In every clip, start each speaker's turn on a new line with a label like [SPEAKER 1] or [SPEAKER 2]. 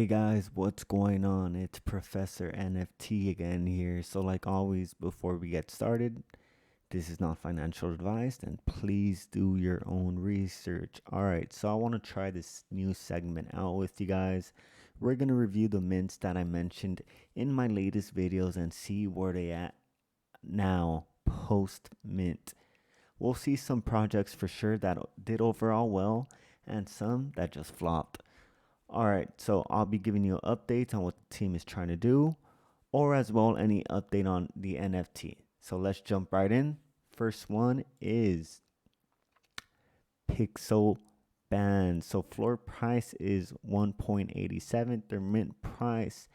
[SPEAKER 1] Hey guys, what's going on? It's Professor NFT again here. So, like always, before we get started, this is not financial advice and please do your own research. Alright, so I want to try this new segment out with you guys. We're going to review the mints that I mentioned in my latest videos and see where they at now post mint. We'll see some projects for sure that did overall well and some that just flopped. Alright, so I'll be giving you updates on what the team is trying to do, or as well any update on the NFT. So let's jump right in. First one is Pixel Band. So floor price is 1.87. Their mint price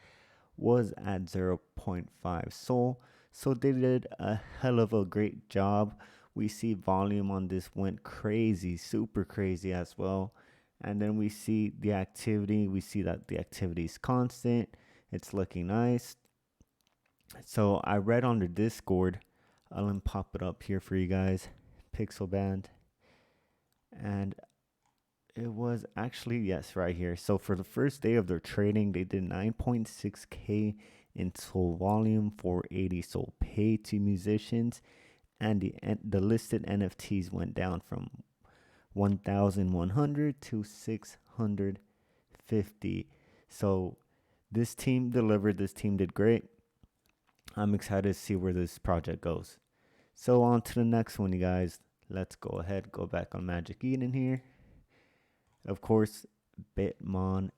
[SPEAKER 1] was at 0.5 SOL. So they did a hell of a great job. We see volume on this went crazy, super crazy as well. And then we see the activity. We see that the activity is constant. It's looking nice. So I read on the Discord. I'll pop it up here for you guys. Pixel Band. And it was actually, yes, right here. So for the first day of their trading, they did 9.6K in SOL volume, 480 SOL paid to musicians. And the listed NFTs went down from 1,100 to 650. So this team delivered. This team did great. I'm excited to see where this project goes. So on to the next one, you guys. Let's go ahead, go back on Magic Eden here. Of course, Bitmon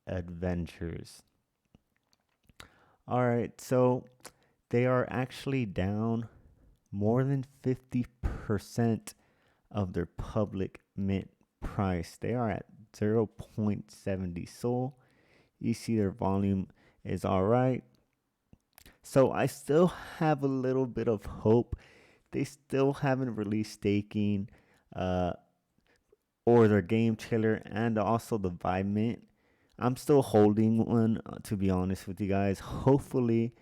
[SPEAKER 1] Adventures. All right, so they are actually down more than 50% of their public mint price. They are at 0.70 SOL. You see their volume is all right. So I still have a little bit of hope. They still haven't released staking or their game chiller and also the Vibe Mint. I'm still holding one, to be honest with you guys. Hopefully,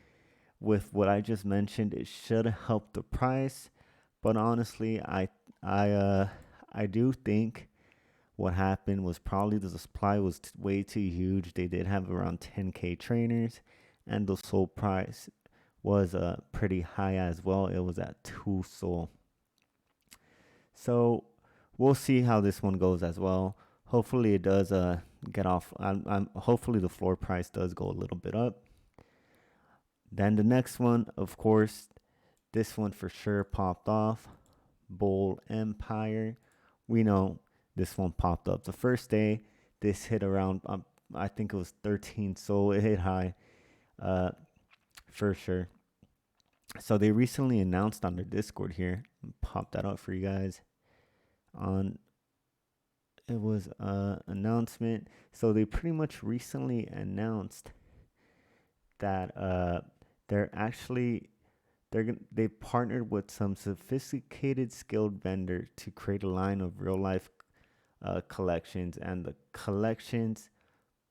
[SPEAKER 1] with what I just mentioned, it should help the price. But honestly, I do think what happened was probably the supply was way too huge. They did have around 10K trainers, and the SOL price was pretty high as well. It was at 2 SOL. So we'll see how this one goes as well. Hopefully it does get off. Hopefully the floor price does go a little bit up. Then the next one, of course, this one for sure popped off. Bull Empire. We know this one popped up the first day. This hit around, I think it was 13 SOL. It hit high for sure. So they recently announced on their Discord here. Pop that up for you guys. It was an announcement. So they pretty much recently announced that they partnered with some sophisticated skilled vendor to create a line of real life collections, and the collections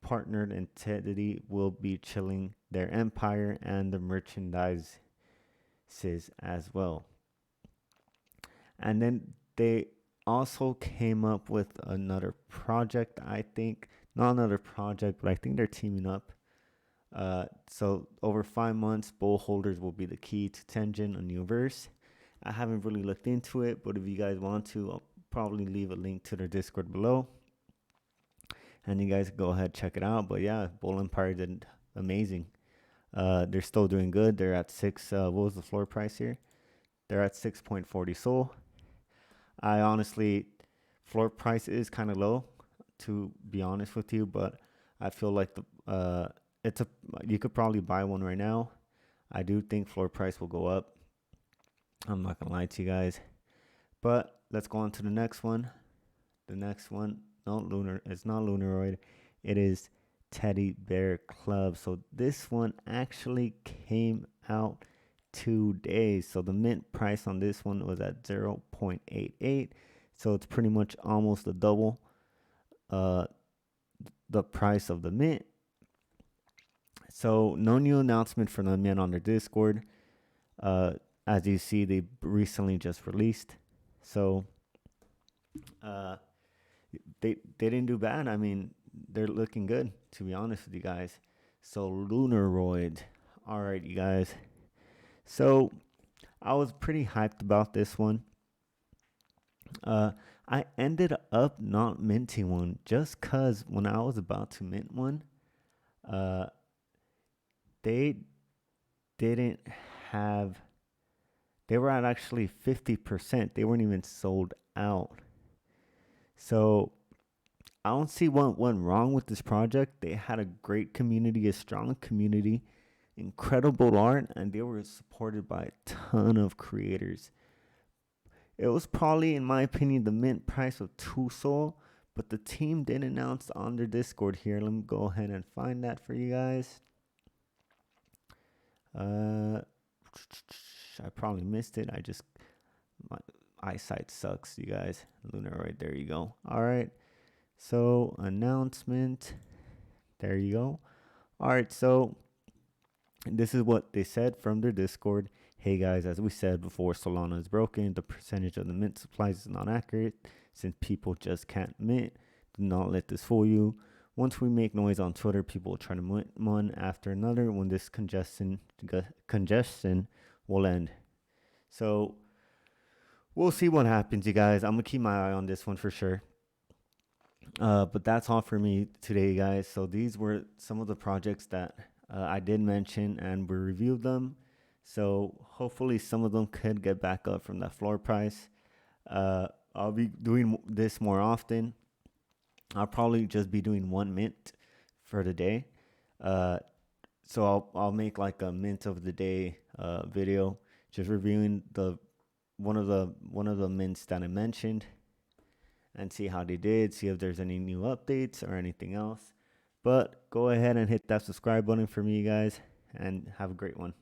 [SPEAKER 1] partnered entity will be chilling their empire and the merchandises as well. And then they also came up with another project. I think not another project, but I think they're teaming up. So over 5 months, bull holders will be the key to Tenjin, a new verse. I haven't really looked into it, but if you guys want to, I'll probably leave a link to their Discord below, and you guys go ahead check it out. But yeah, Bull Empire did amazing. They're still doing good. They're at 6. What was the floor price here? They're at 6.40 SOL. I honestly, floor price is kind of low, to be honest with you, but I feel like you could probably buy one right now. I do think floor price will go up. I'm not gonna lie to you guys. But let's go on to the next one. The next one, it's not Lunaroid. It is Teddy Bear Club. So this one actually came out today. So the mint price on this one was at 0.88. So it's pretty much almost the double the price of the mint. So no new announcement for them yet on their Discord. As you see, they recently just released. So they didn't do bad. I mean, they're looking good, to be honest with you guys. So Lunaroid. All right, you guys. So I was pretty hyped about this one. I ended up not minting one just cause when I was about to mint one, uh, they didn't have. They were at actually 50%. They weren't even sold out. So I don't see what went wrong with this project. They had a great community, a strong community, incredible art, and they were supported by a ton of creators. It was probably, in my opinion, the mint price of 2 SOL, but the team did announce on their Discord here. Let me go ahead and find that for you guys. I probably missed it. My eyesight sucks, you guys. Lunaroid, there you go. All right. So, announcement. There you go. All right. So, this is what they said from their Discord. Hey guys, as we said before, Solana is broken. The percentage of the mint supplies is not accurate since people just can't mint. Do not let this fool you. Once we make noise on Twitter, people will try to mint one after another when this congestion will end. So we'll see what happens, you guys. I'm gonna keep my eye on this one for sure. But that's all for me today, guys. So these were some of the projects that I did mention, and we reviewed them. So hopefully some of them could get back up from that floor price. I'll be doing this more often. I'll probably just be doing one mint for the day. So I'll make like a mint of the day video, just reviewing one of the mints that I mentioned, and see how they did, see if there's any new updates or anything else. But go ahead and hit that subscribe button for me, guys, and have a great one.